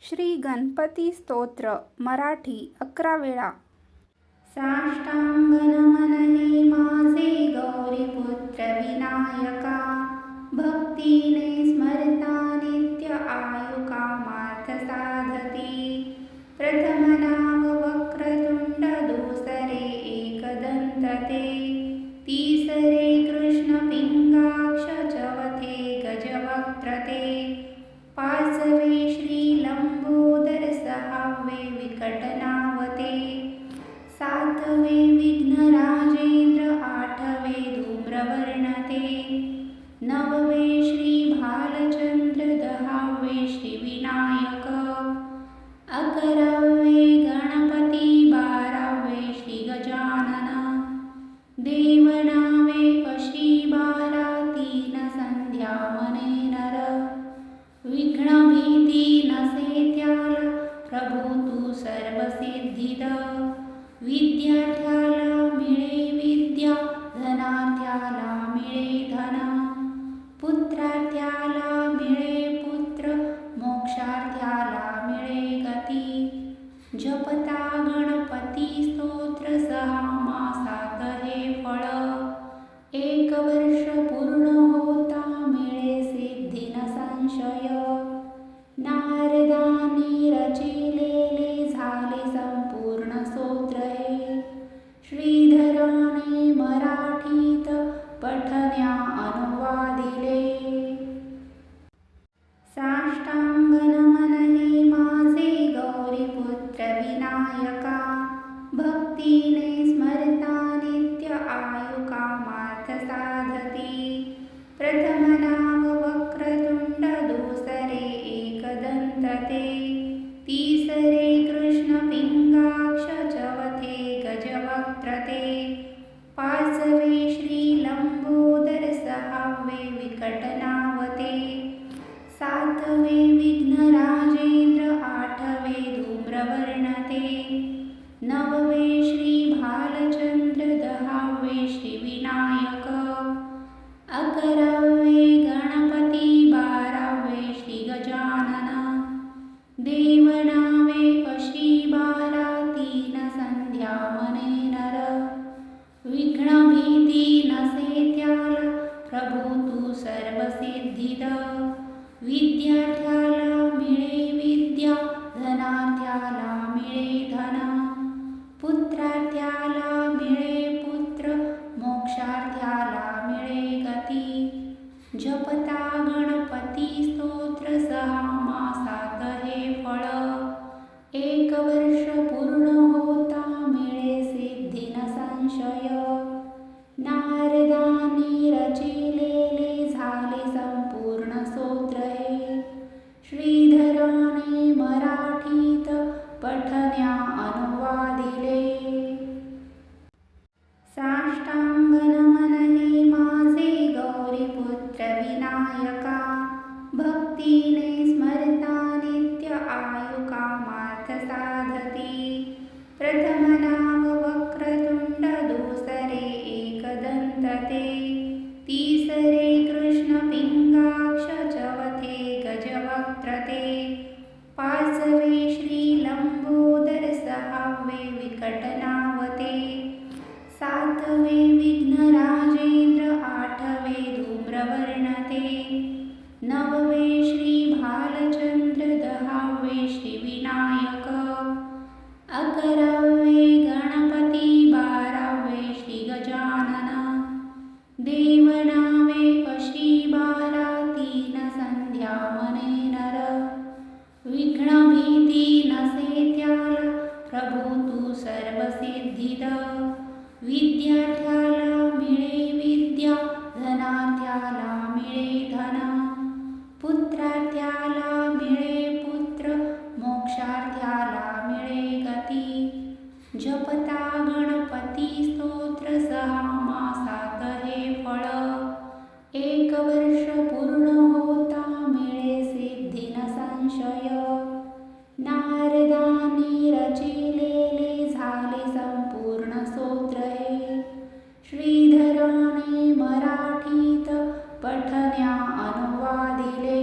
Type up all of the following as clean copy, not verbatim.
श्री गणपती स्तोत्र मराठी 11 वेळा. साष्टांग नमन हे माझे गौरीपुत्र विनायका, भक्तीने स्मरता नित्य आयु कामार्थ साधती. प्रथम नाव वक्रतुंड, दुसरे एकदंत ते, तिसरे कृष्ण पिंगाक्ष, चौथे गजवक्त्र ते, पाचवे श्री लंबोदर, सहावे विकटनावते, सातवे विघ्नराजेंद्र, आठवे धूम्रवर्ण ते, नववे श्री भालचंद्र, दहावे श्री विनायक, अकरावे गणपती, बारावे श्री गजानन, देवनावे अशी 12, 3 संध्या मने नर, विघ्न भीती नसे त्याला, प्रभू तू सर्व सिद्धिद. विद्यार्थ्याला मिळे विद्या, धनार्थ्याला मिळे धन, पुत्रार्थ्याला मिळे पुत्र, मोक्षार्थ्याला मिळे गती. जपता गणपती स्तोत्र 6 मासात हे फळ, 1 वर्ष पूर्ण होता मिळे सिद्धी न संशय. नारदांनी रचिलेले झाले संपूर्ण स्तोत्र हे, श्रीधराने मराठीत पठण्या अनुवादिले. साष्टांग नमन हे माझे गौरीपुत्र विनायका, भक्तीने स्मरता नित्य आयु कामार्थ साधती. प्रथम नाव वक्रतुंड, दुसरे एकदंत ते, तिसरे कृष्ण पिंगाक्ष, चौथे गजवक्त्र ते, पाचवे श्री लंबोदर, सहावे विकटनावते, सातवे विघ्नराजेंद्र, आठवे धूम्रवर्ण ते, नववे श्री भालचंद्र, दहावे श्री विनायक, अकरावे गणपती, बारावे श्री गजानन, देवनावे अशी 12, 3 संध्या मने नर, विघ्न भीती नसे त्याला, प्रभू तू सर्व सिद्धिद. विद्यार्थ्याला मिळे विद्या, धनार्थ्याला मिळे धन, पुत्रार्थ्याला मिळे पुत्र, मोक्षार्थ्याला मिळे गती. जपता गणपती स्तोत्र 6 मासात हे फळ, 1 वर्ष पूर्ण होता मिळे सिद्धी न संशय. नारदांनी रचिलेले झाले संपूर्ण स्तोत्र हे, श्रीधराने मराठीत पठण्या अनुवादिले. साष्टांग नमन हे माझे गौरीपुत्र विनायका, भक्तीने स्मरता नित्य आयु कामार्थ साधती. प्रथम नाव वक्रतुंड, दुसरे एकदंत ते, तिसरे कृष्ण पिंगाक्ष, चौथे गजवक्त्र ते, पाचवे श्री लंबोदर, सहावे विकटनावते, सातवे विघ्नराजेंद्र, आठवे धूम्रवर्ण ते, नववे श्री भालचंद्र, दहावे श्री गजानन, देवनावे अशी 12, 3 संध्या मने नर, विघ्न भीती नसे त्याला, प्रभू तू सर्व सिद्धिद. विद्यार्थ्याला मिळे विद्या, धनार्थ्याला मिळे धन, पुत्रार्थ्याला मिळे पुत्र, मोक्षार्थ्याला मिळे गती. जपता गणपती स्तोत्र 6 मासात हे फळ, 1 वर्ष पूर्ण होता मिळे सिद्धी न संशय. नारदांनी रचिलेले झाले संपूर्ण स्तोत्र हे, श्रीधराने मराठीत पठण्या अनुवादिले. साष्टांग नमन हे माझे गौरीपुत्र विनायका, भक्तीने स्मरता नित्य आयु कामार्थ साधती. प्रथम नाव वक्रतुंड, दुसरे एकदंत ते, तिसरे कृष्ण पिंगाक्ष, चौथे गजवक्त्र ते, पाचवे श्री लंबोदर, सहावे विकटनावते, सातवे विघ्नराजेंद्र, आठवे धूम्रवर्ण ते, नववे श्री भालचंद्र, दहावे श्री विनायक, अकरावे गणपती, बारावे श्री गजानन, देवनावे अशी 12, 3 संध्या मने नर, विघ्न भीती नसे त्याला, प्रभू तू सर्व सिद्धिद. विद्यार्थ्याला मिळे विद्या, धनार्थ्याला मिळे धन, पुत्रार्थ्याला मिळे पुत्र, मोक्षार्थ्याला मिळे गती. जपता गणपती स्तोत्र 6 मासात हे फळ, 1 वर्ष पूर्ण होता मिळे सिद्धी न संशय. नारदांनी रचिलेले झाले संपूर्ण स्तोत्र हे, श्रीधराने मराठीत पठण्या अनुवादिले.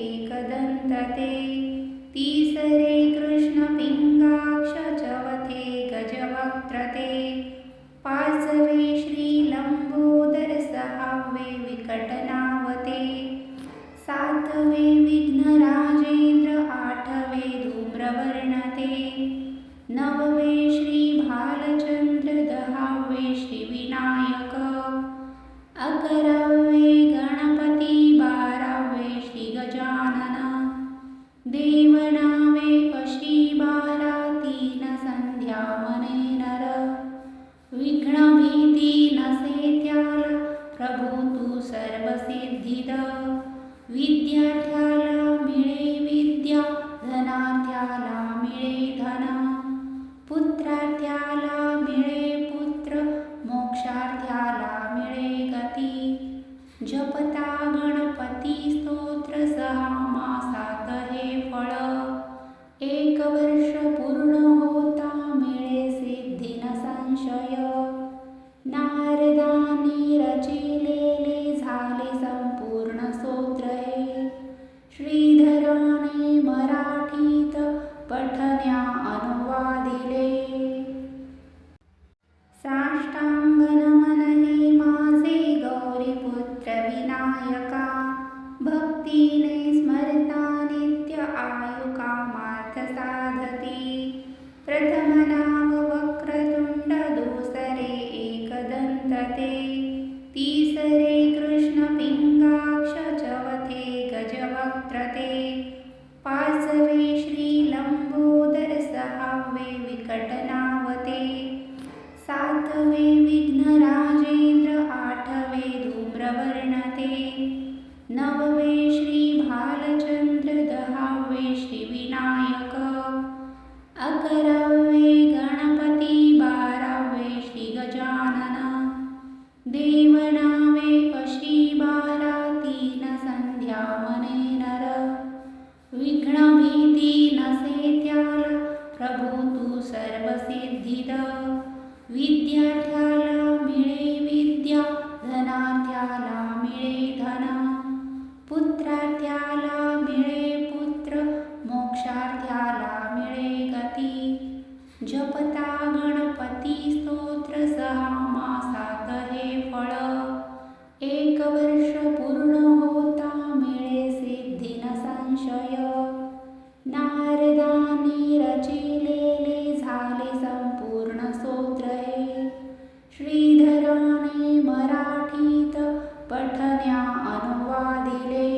एकदंत ते. तिसरे कृष्ण पिंगाक्ष चवथे गजवक्त्र ते. पाचवे श्री लंबोदर सहावे विकटनावते. सातवे विघ्नराजेंद्र आठवे धूम्रवर्ण ते. नववे श्री भालचंद्र दहावे श्री विनायक. अकरावे गणपती बारावे श्री गजानन. देवनावे अशी बारा तीन संध्या मने नर. विघ्न भीती नसे त्याला प्रभू तू सर्व सिद्धिद. विद्यार्थ्याला मिळे विद्या धनार्थ्याला मिळे धन. पुत्रार्थ्याला मिळे पुत्र मोक्षार्थ्याला मिळे गती. जपता गणपती स्तोत्र 6 मासात हे फळ. 1 वर्ष पूर्ण होता मिळे सिद्धी न संशय. नारदाने रचिलेले झाले संपूर्ण स्तोत्र हे. श्रीधराने मराठीत पठण्या अनुवादिले. गजवक्त्रते पाचवे श्रीलंबोदर सहावे विकटनावते सातवे विघ्नराजेंद्र आठवे धूम्रवर्णते नववे श्री भालचंद्र दहावे श्रीविनायक अकरावे गणपती बारावे श्री गजानन देवनावे अशी बारा तीन संध्या मने नर विघ्न भीती नसे त्याला प्रभू तू सर्वसिद्धिद विद्यार्थ्याला मिळे विद्या धनार्थ्याला मिळे धन पुत्रार्थ्याला मिळे पुत्र मोक्षार्थ्याला मिळे गती जपता गणपती स्तोत्र 6 मासात हे फळ 1 वर्ष पूर्ण होता मिळे सिद्धी न संशय नारदांनी रचिलेले झाले संपूर्ण स्तोत्र हे श्रीधराने मराठीत पठण्या अनुवादिले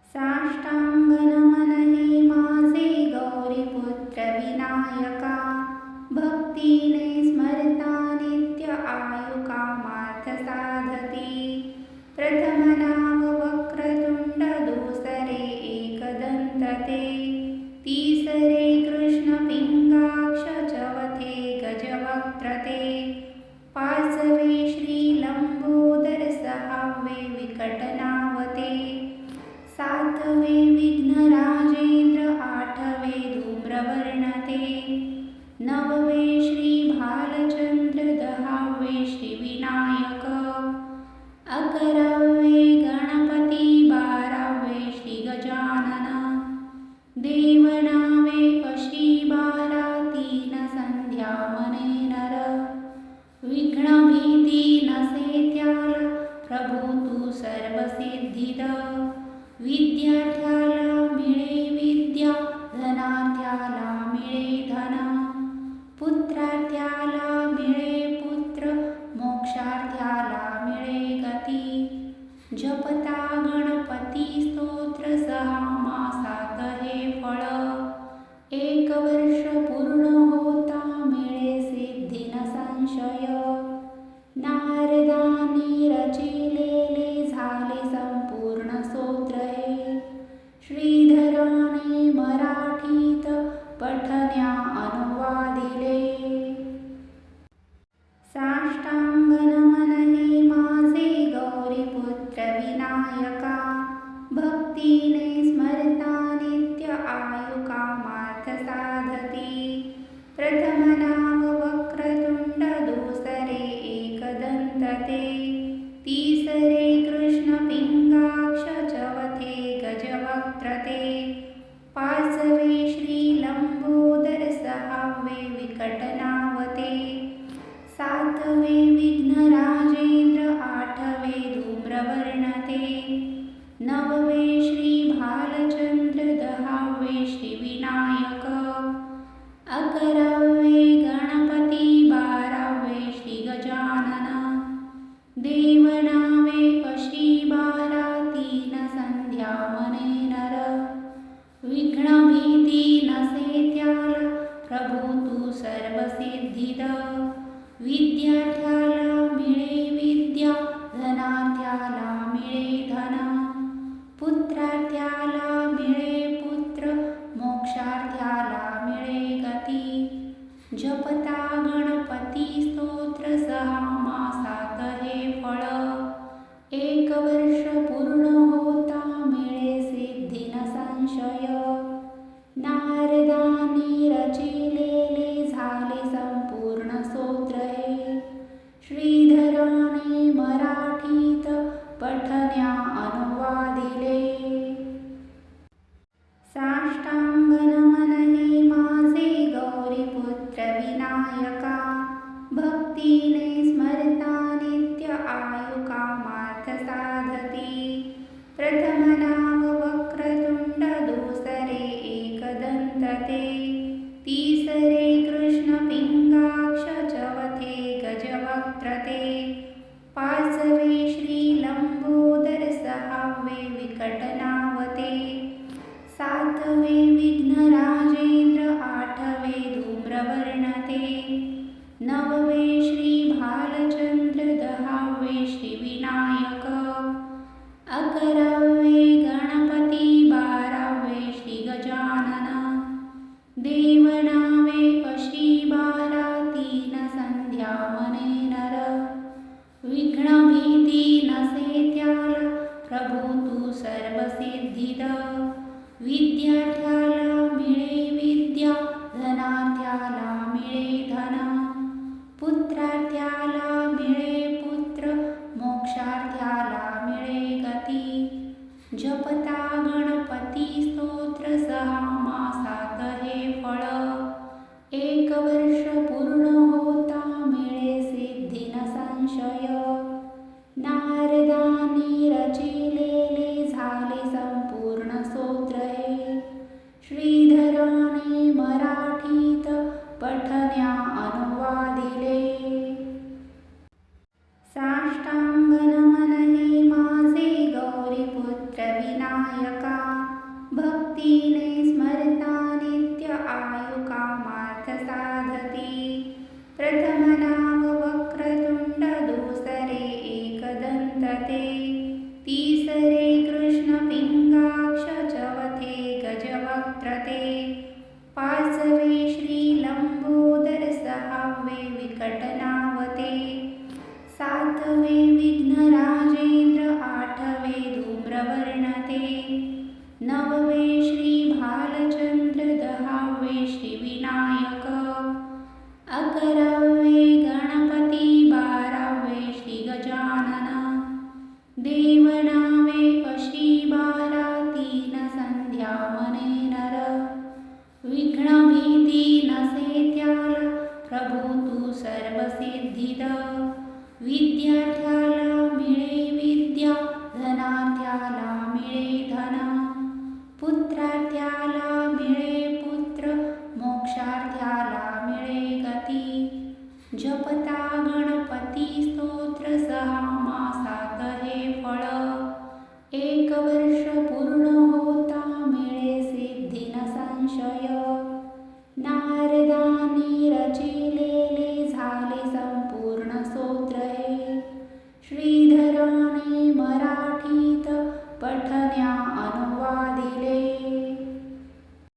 साष्टांग नमन हे माझे गौरीपुत्र विनायका भक्तीने स्मरता नित्य आयु कामार्थ साधती प्रथम नाम वक्रतुंड दुसरे एकदंतते तिसरे कृष्ण पिंगाक्ष चौथे गजवक्त्रते पाचवे श्रीलंबोदर सहावे विकटनावते सातवे विघ्नराजेंद्र आठवे धूम्रवर्णते नववे श्री भालचंद्र दहावे श्रीविनायक अकरावे गणपती बारावे श्री गजानन देवनावे अशी बारा तीन संध्या मने नर विघ्न भीती नसे त्याला प्रभू तू सर्वसिद्धिद विद्यार्थ्याला मिळे विद्या धनार्थ्याला मिळे धन पुत्रार्थ्याला मिळे पुत्र मोक्षार्थ्याला मिळे गती जपता गणपती स्तोत्र 6 मासात हे फळ 1 वर्ष पूर्ण होता मिळे सिद्धी न संशय नारदांनी रचिलेले झाले संपूर्ण स्तोत्र हे श्रीधराने मराठीत पठण्या अनुवादिले साष्टांग नमन हे माझे गौरीपुत्र विनायका भक्तीने स्मरता नित्य आयु कामार्थ साधती प्रथम नाम वक्रतुंड दुसरे एकदंतते तिसरे कृष्ण पिंगाक्ष चौथे गजवक्त्रते पाचवे श्रीलंबोदर सहावे विकटनावते सातवे विघ्नराजेंद्र आठवे धूम्रवर्णते नववे श्री भालचंद्र दहावे श्रीविनायक अकरावे गणपती बारावे श्री गजानन देवनावे अशी बारा तीन संध्या मने नर विघ्न भीती नसे त्याला प्रभू तू सर्वसिद्धिद विद्यार्थ्याला मिळे विद्या धनार्थ्याला मिळे धन पुत्रार्थ्याला मिळे पुत्र मोक्षार्थ्याला मिळे गती जपता गणपती स्तोत्र 6 मासात हे फळ 1 वर्ष पूर्ण होता मिळे सिद्धी न संशय नारदांनी रचिलेले झाले संपूर्ण स्तोत्र हे श्रीधराने मराठीत पठण्या अनुवादिले साष्टांग नमन हे माझे गौरीपुत्र विनायका भक्तीने स्मरता नित्य आयु कामार्थ साधती प्रथम नाम वक्रतुंड दुसरे एकदंतते तिसरे कृष्ण पिंगाक्ष चौथे गजवक्त्रते पाचवे श्रीलंबोदर सहावे विकट प्रभू तू सर्वसिद्धिद. विद्यार्थ्याला मिळे विद्या, धनार्थ्याला मिळे धन, पुत्रार्थ्याला मिळे पुत्र, मोक्षार्थ्याला मिळे गती. जपता गणपती स्तोत्र 6 मासात हे फळ, 1 वर्ष पूर्ण होता मिळे सिद्धी न संशय. नारदाने रचिलेले झाले संपूर्ण स्तोत्र हे, श्रीधराने मराठीत पठण्या अनुवादिले. साष्टांग नमन हे माझे गौरीपुत्र विनायका, भक्तीने स्मरता नित्य आयु कामार्थ साधते. प्रथम नाव वक्रतुंड, दुसरे एकदंत ते, तिसरे कृष्ण पिंगाक्ष, चौथे गजवक्त्र ते, 5वे श्री लंबोदर, 6वे विकटनावते, 7वे विघ्नराजेंद्र, 8वे धूम्रवर्ण ते, 9वे श्री भालचंद्र, 10वे श्री विनायक, 11वे गणपती, 12वे श्री गजानन. देवनावे अशी 12, 3 संध्या मने नर. विघ्न भीती नसे त्याला, प्रभू तू सर्वसिद्धिद. विद्यार्थ्याला मिळे विद्या, धनार्थ्याला मिळे धन, पुत्रार्थ्याला मिळे पुत्र, मोक्षार्थ्याला मिळे गती. जपता गणपती स्तोत्र 6 मासात हे फळ, 1 वर्ष